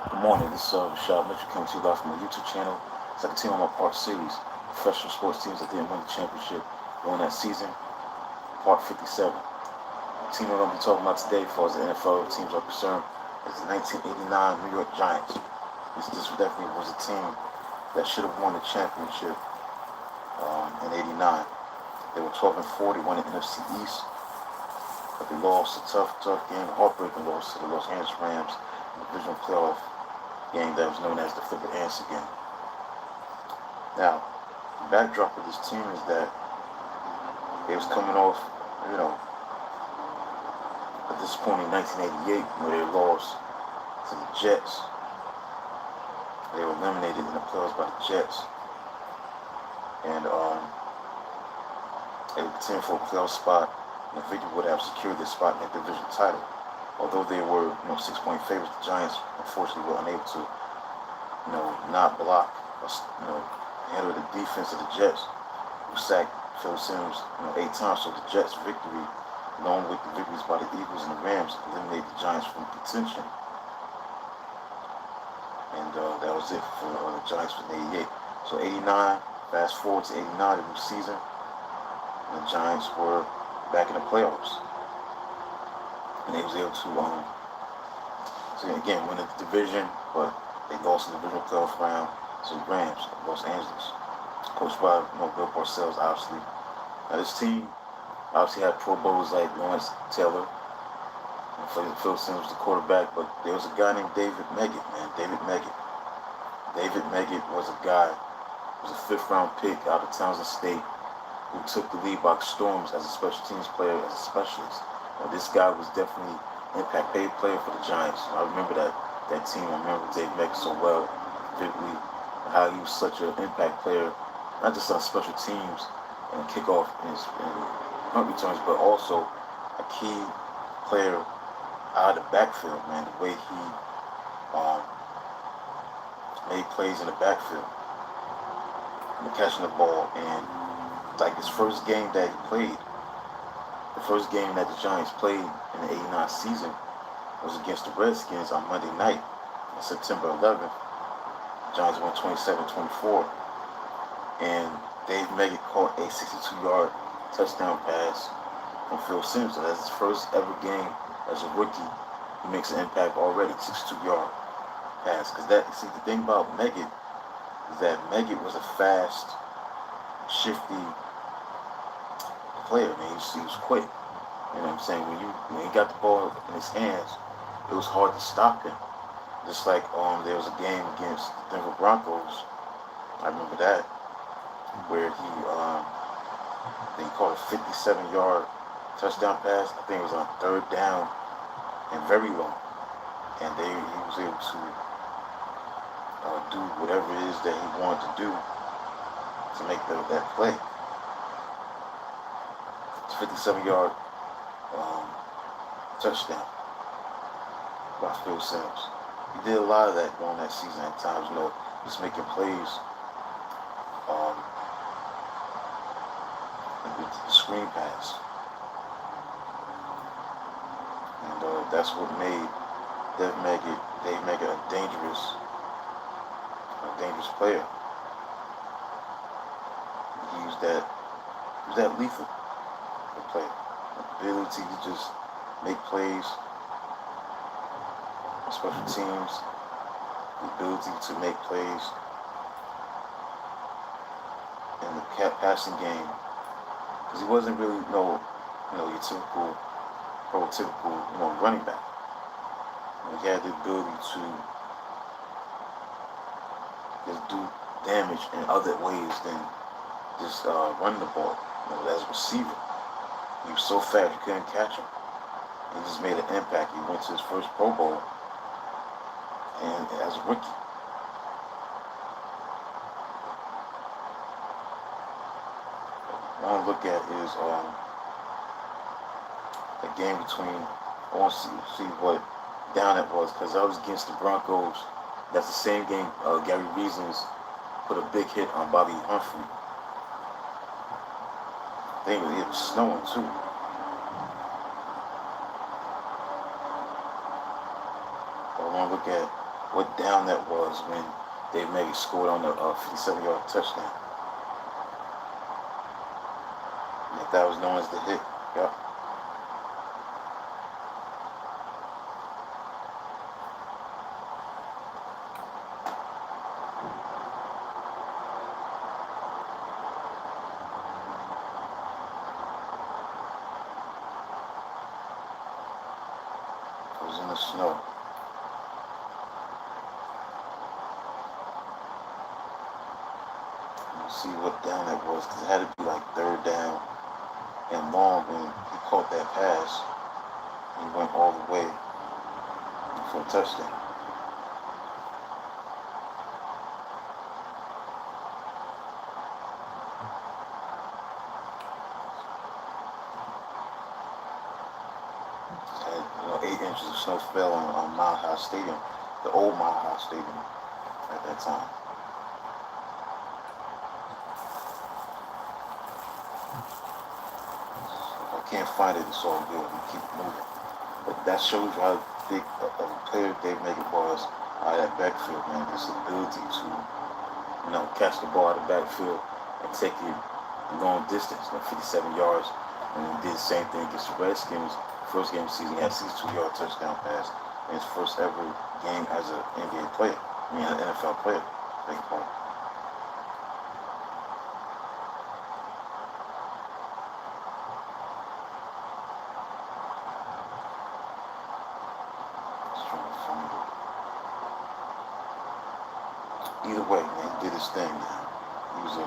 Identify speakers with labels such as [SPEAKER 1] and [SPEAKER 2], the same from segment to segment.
[SPEAKER 1] Good morning, this is Rashad Mitchell coming to you live from my YouTube channel. It's like a team on my part series. Professional sports teams that didn't win the championship during that season, part 57. The team we're going to be talking about today, as far as the NFL teams are concerned, is the 1989 New York Giants. This definitely was a team that should have won the championship in 89. They were 12 and 40, won the NFC East, but they lost a tough game, heartbreaking loss to the Los Angeles Rams in the divisional playoff game that was known as the Flip the Answer game. Now, the backdrop of this team is that they was coming off, you know, at this point in 1988, where they lost to the Jets. They were eliminated in the playoffs by the Jets, and they were contending for a playoff spot, and Victory would have secured this spot in the division title. Although they were, 6-point favorites, the Giants unfortunately were unable to, not block, or, handle the defense of the Jets, who sacked Phil Simms, 8 times. So the Jets' victory, along with the victories by the Eagles and the Rams, eliminated the Giants from contention. And that was it for the Giants for 88. So 89, fast forward to 89, the new season, and the Giants were back in the playoffs. And they was able to, again, win the division, but they lost in the divisional playoff round to the Rams of Los Angeles, coached by Bill Parcells, obviously. Now this team obviously had Pro Bowlers like Lawrence Taylor, and Phil Simms was the quarterback, but there was a guy named David Meggett, man. David Meggett was a guy, was a 5th-round pick out of Townsend State, who took the lead by storms as a special teams player, as a specialist. Now, this guy was definitely an impact paid player for the Giants. I remember that team. I remember Dave Meggett so well, vividly, how he was such an impact player, not just on special teams and kickoff and punt returns, but also a key player out of the backfield, man. The way he made plays in the backfield, catching the ball, and like his first game that he played, the first game that the Giants played in the 89 season was against the Redskins on Monday night, on September 11th. The Giants won 27-24, and Dave Meggett caught a 62-yard touchdown pass from Phil Simms. So that's his first ever game as a rookie. He makes an impact already, 62-yard pass. Because the thing about Meggett is that Meggett was a fast, shifty player, man. He was quick. You know what I'm saying? When he got the ball in his hands, it was hard to stop him. Just like there was a game against the Denver Broncos, I remember that, where he caught a 57-yard touchdown pass. I think it was on 3rd down and very long, and he was able to do whatever it is that he wanted to do to make that play. It's a 57-yard touchdown by Phil Simms. He did a lot of that during that season at times, just making plays with the screen pass. And that's what made Dave Meggett a dangerous player. He was that lethal player. The ability to just make plays on special teams, the ability to make plays in the passing game, because he wasn't really your typical prototypical running back. He had the ability to just do damage in other ways than just running the ball. As a receiver, he was so fast you couldn't catch him. He just made an impact. He went to his first Pro Bowl, and as a rookie. What I want to look at is a game between. I want to see what down it was, because I was against the Broncos. That's the same game Gary Reasons put a big hit on Bobby Humphrey. I think it was snowing too. I want to look at what down that was when Dave Maggie scored on the 57-yard touchdown. And that was known as the hit. Yep. It was in the snow. See what down that was, because it had to be like third down and long when he caught that pass. He went all the way for a touchdown. Had 8 inches of snow fell on Mile High Stadium, the old Mile High Stadium at that time. Can't find it, it's all good. We keep moving. But that shows you how big of a player Dave Maggie was out of that backfield, man. His ability to, catch the ball out of the backfield and take it a long distance, 57 yards. And he did the same thing against the Redskins. First game of the season, he had a 62-yard touchdown pass in his first ever game as an NBA player. An NFL player. Big point. Either way, man, he did his thing, man. He was a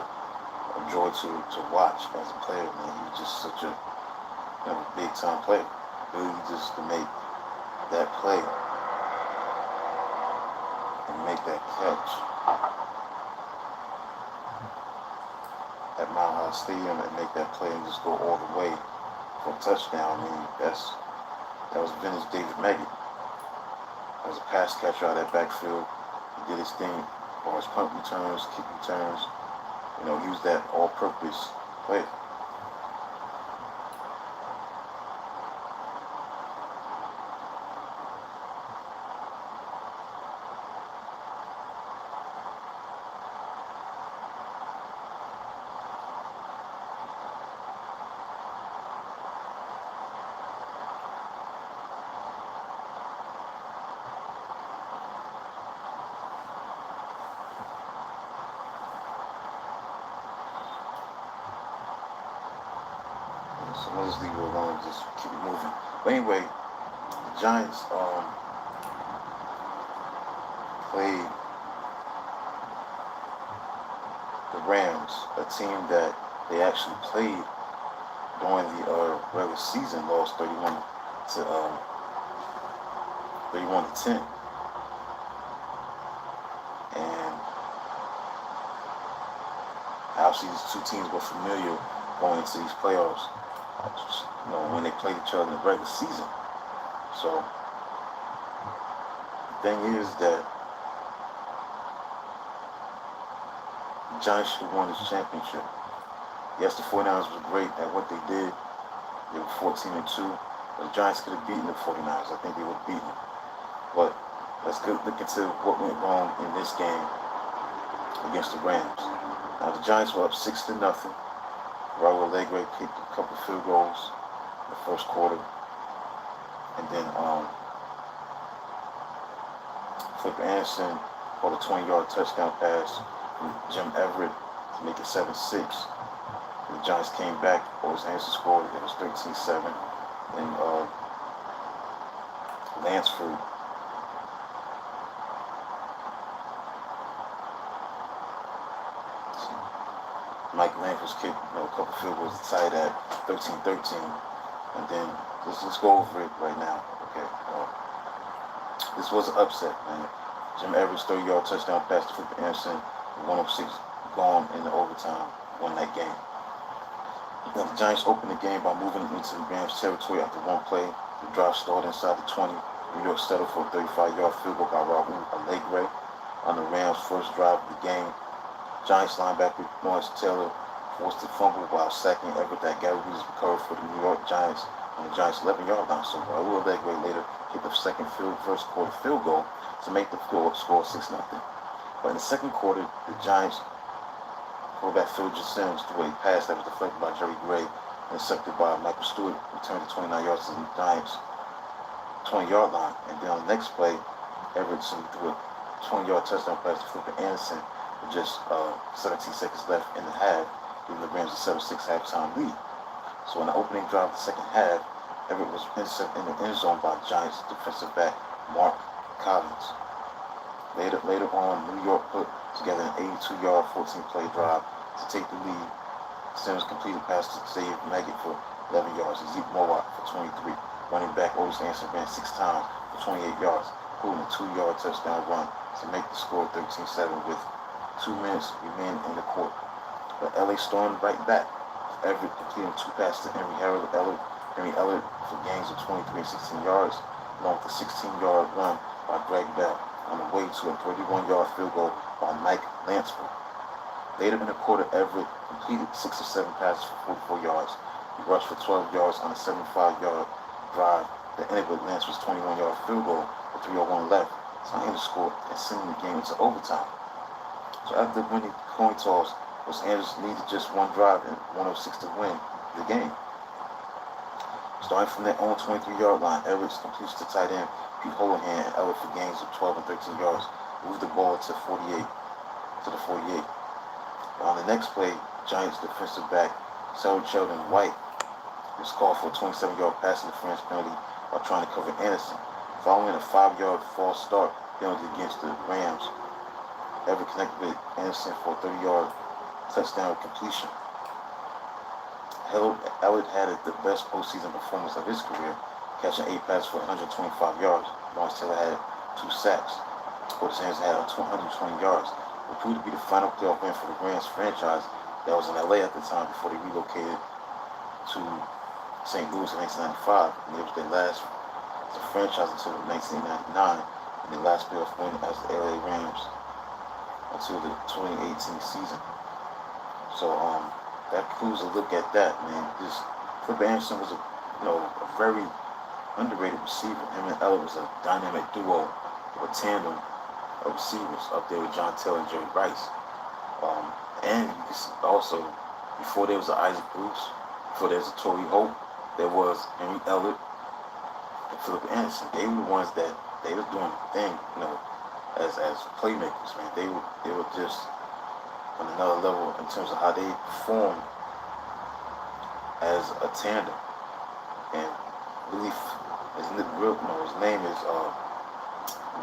[SPEAKER 1] joy to watch as a player, man. He was just such a big time player. Really just to make that play and make that catch at Mile High Stadium and make that play and just go all the way for a touchdown. I mean, that was vintage David Maggie. As a pass catcher out of that backfield, he did his thing. Or his punt returns, kick returns, use that all-purpose play. So we'll just leave it alone, just keep it moving. But anyway, the Giants played the Rams, a team that they actually played during the regular season, lost 31 to 10. And obviously these two teams were familiar going into these playoffs. When they played each other in the regular season. So the thing is that the Giants should have won this championship. Yes, the 49ers were great at what they did. They were 14-2. But the Giants could have beaten the 49ers. I think they would have beaten them. But let's look into what went wrong in this game against the Rams. Now the Giants were up 6-0. Raul Allegre kicked a couple of field goals in the first quarter. And then Flipper Anderson caught a 20-yard touchdown pass from Jim Everett to make it 7-6. The Giants came back. Otis Anderson scored. It was 13-7. And Lansford Mike Lansford's kicked a couple field goals tied at 13-13. And then let's go over it right now. Okay. This was an upset, man. Jim Everett's 30-yard touchdown pass to Flipper Anderson, 106 gone in the overtime, won that game. Now, the Giants opened the game by moving into the Rams territory after one play. The drive started inside the 20. New York settled for a 35-yard field goal by Raul Allegre on the Rams' first drive of the game. Giants linebacker Lawrence Taylor forced a fumble while sacking Everett that Gary Williams recovered for the New York Giants on the Giants' 11-yard line. So Raul Allegre later hit the first quarter field goal to make the score 6-0. But in the second quarter, the Giants quarterback Phil Sims threw a pass that was deflected by Jerry Gray, intercepted by Michael Stewart, returned to 29 yards to the Giants' 20-yard line. And then on the next play, Everson threw a 20-yard touchdown pass to Flipper Anderson with just 17 seconds left in the half, giving the Rams a 7-6 halftime lead. So in the opening drive of the second half, Everett was intercepted in the end zone by Giants defensive back Mark Collins. Later on, New York put together an 82-yard, 14-play drive to take the lead. Sims completed pass to Dave Maggott for 11 yards and Zeke Mowat for 23. Running back Otis Anderson ran 6 times for 28 yards, including a 2-yard touchdown run to make the score 13-7 with 2 minutes remaining in the quarter. But LA stormed right back. Everett completing 2 passes to Henry Ellard for gains of 23 and 16 yards, along with a 16-yard run by Greg Bell on the way to a 31-yard field goal by Mike Lansford. Later in the quarter, Everett completed 6 or 7 passes for 44 yards. He rushed for 12 yards on a 75-yard drive that ended with Lansford's 21-yard field goal with 3:01 left, tying the score and sending the game into overtime. So after winning the coin toss, Los Angeles needed just 1 drive and 106 to win the game. Starting from their own 23-yard line, Everett completes to tight end Pete Holohan and Ellard for gains of 12 and 13 yards, moved the ball to the 48. On the next play, Giants defensive back Sheldon White was called for a 27-yard pass interference penalty while trying to cover Anderson. Following a 5-yard false start penalty against the Rams, Everett connected with Anderson for a 30-yard touchdown completion. Ellard had the best postseason performance of his career, catching 8 passes for 125 yards. Lawrence Taylor had 2 sacks. Otis Anderson had 220 yards. It proved to be the final playoff win for the Rams franchise that was in LA at the time before they relocated to St. Louis in 1995. And it was their last as a franchise until 1999, and their last playoff win as the LA Rams until the 2018 season. So that concludes a look at that, man. This Flipper Anderson was a very underrated receiver. Him and Ellard was a dynamic duo, or a tandem of receivers up there with John Taylor and Jerry Rice. And you can see also, before there was an Isaac Bruce, before there was a Torrey Holt, there was Henry Ellard and Flipper Anderson. They were the ones that they were doing the thing, as playmakers, man. They were just on another level in terms of how they performed as a tandem. And his name is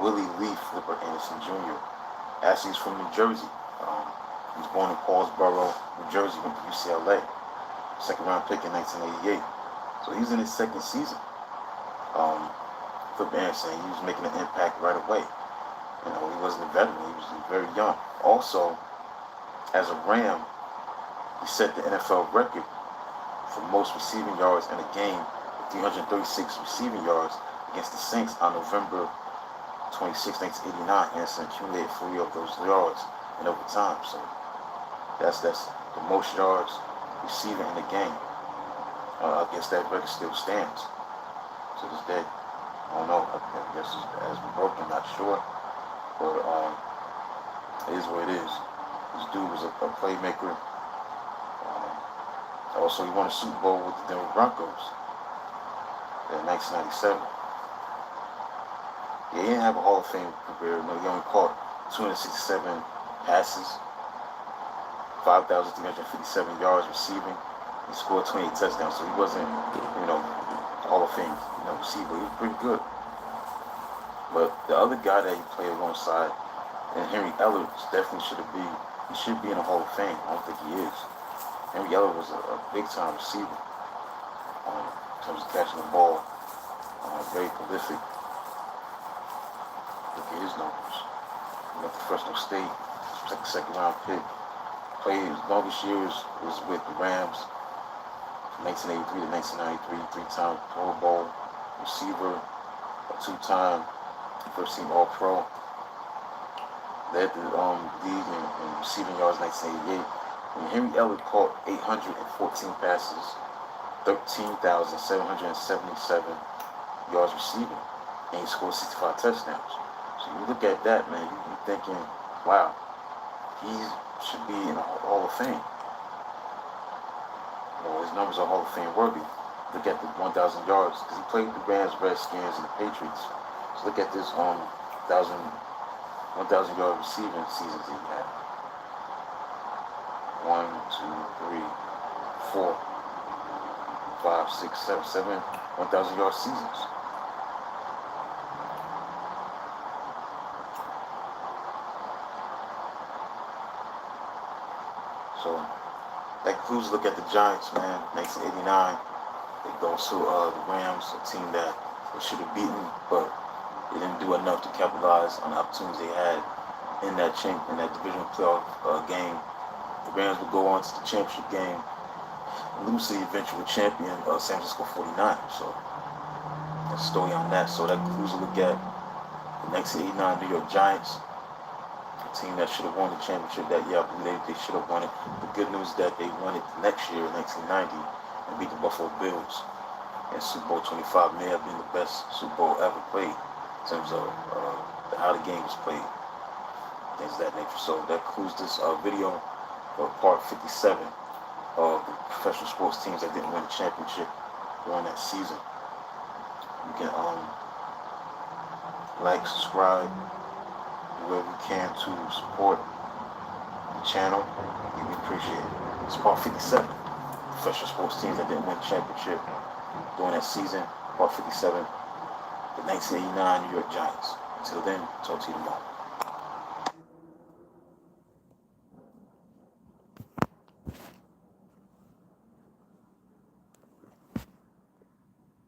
[SPEAKER 1] Willie Lee Flipper Anderson Jr. Actually, he's from New Jersey. He was born in Paulsboro, New Jersey, went to UCLA. Second-round pick in 1988. So he's in his second season. Flipper Anderson, he was making an impact right away. He wasn't a veteran. He was very young. Also, as a Ram, he set the NFL record for most receiving yards in a game with 336 receiving yards against the Saints on November 26, 1989. Anderson accumulated 40 of those yards in overtime. So that's the most yards receiving in the game. I guess that record still stands to this day. I don't know. I guess it has been broken. I'm not sure. But it is what it is. This dude was a playmaker. Also, he won a Super Bowl with the Denver Broncos in 1997. He didn't have a Hall of Fame career. He only caught 267 passes, 5,357 yards receiving. He scored 28 touchdowns, so he wasn't, Hall of Fame, receiver. He was pretty good. But the other guy that he played alongside, and Henry Ellard, definitely should be in the Hall of Fame. I don't think he is. Henry Ellard was a big-time receiver in terms of catching the ball. Very prolific. Look at his numbers. He went to Fresno State, second-round pick. Played his longest years was with the Rams from 1983 to 1993. 3-time Pro Bowl receiver, a 2-time first-team All-Pro. Led the league in receiving yards in 1988. And Henry Ellard caught 814 passes 13,777 yards receiving, and he scored 65 touchdowns. So you look at that, man, you're thinking, wow, he should be in the Hall of Fame. Well, his numbers are Hall of Fame worthy. Look at the 1,000 yards, because he played the Rams, Redskins, and the Patriots. So look at this 1,000 yard receiving seasons he had. 1, 2, 3, 4, 5, 6, 7, 1,000 yard seasons. So that concludes a look at the Giants, man. 1989, they go to the Rams, a team that they should have beaten, but they didn't do enough to capitalize on the opportunities they had in that divisional playoff game. The Rams would go on to the championship game and lose to the eventual champion, San Francisco 49ers. So that's the story on that. So that concludes a look at the 1989 New York Giants, a team that should have won the championship that year. I believe they should have won it. The good news is that they won it the next year, 1990, and beat the Buffalo Bills. And Super Bowl 25 may have been the best Super Bowl ever played in terms of how the game was played, things of that nature. So that concludes this video for part 57 of the professional sports teams that didn't win the championship during that season. You can like, subscribe, do whatever you can to support the channel. We appreciate it. It's part 57, professional sports teams that didn't win the championship during that season. Part 57, the 1989 New York Giants. Until then, talk to you tomorrow.